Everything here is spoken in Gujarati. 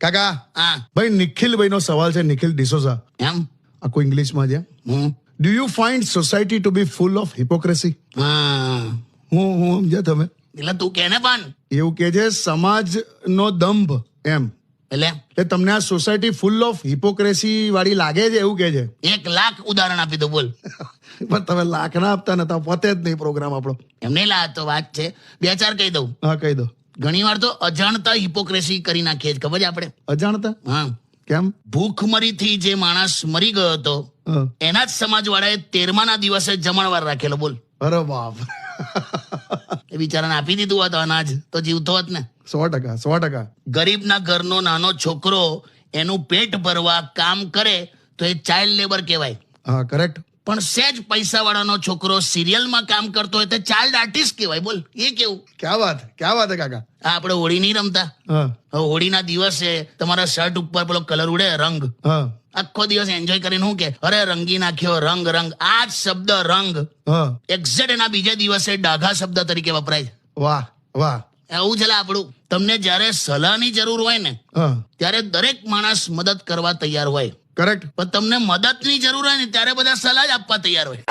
કાકા હા ભાઈ નિખિલભાઈ નો સવાલ છે, નિખિલ ડિસોઝા, એમ આખું ઇંગ્લિશમાં છે. Do you find society to be full of hypocrisy? હા હું સમજ્યા તમે? એટલે તું કે ને પણ એવું કે છે સમાજનો દંભ એમ, એટલે તમને આ સોસાયટી ફૂલ ઓફ હિપોક્રેસી વાળી લાગે છે એવું કે છે. 1 લાખ ઉદાહરણ આપી દો બોલ. પણ તમે લાખ ના આપતા નતા, પતે જ નહીં પ્રોગ્રામ આપણો. એમ નહીં લા, તો વાત છે 2-4 કહી દઉં. હા કહી દો. ઘણી વાર તો અજાણતા હિપોક્રેસી કરી નાખીએ છે, ખબર છે આપણે? અજાણતા? હા, કેમ? ભૂખમરીથી જે માણસ મરી ગયો હતો હા. એના જ સમાજવાળાએ 13મા દિવસે જમણવાર રાખેલો બોલ. અરે બાપ, એ બિચારાને આપી દીધું હોત અનાજ તો જીવતો હોત ને. 100%. ગરીબના ઘરનો નાનો છોકરો એનું પેટ ભરવા કામ કરે તો એ ચાઇલ્ડ લેબર કહેવાય. હા કરેક્ટ. પણ સહેજ પૈસાવાળાનો છોકરો સિરિયલમાં કામ કરતો હોય તો ચાઇલ્ડ આર્ટિસ્ટ કહેવાય બોલ. એ કેવું? ક્યાં વાત હે કાકા. આ આપણે હોળી નહીં રમતા? હા હવે હોળીના દિવસે તમારા શર્ટ ઉપર પેલો કલર ઉડે, રંગ. હા આખો દિવસ એન્જોય કરીને શું કે, અરે રંગી નાખ્યો રંગ. આ જ શબ્દ રંગ હા. એક્ઝેક્ટ એના બીજા દિવસે ડાઘા શબ્દ તરીકે વપરાય. વાહ. એવું છે આપણું. તમને જ્યારે સલાહની જરૂર હોય ને હા ત્યારે દરેક માણસ મદદ કરવા તૈયાર હોય, કરેક્ટ. પણ તમને મદદની જરૂર હોય ને ત્યારે બધા સલાહ જ આપવા તૈયાર હોય.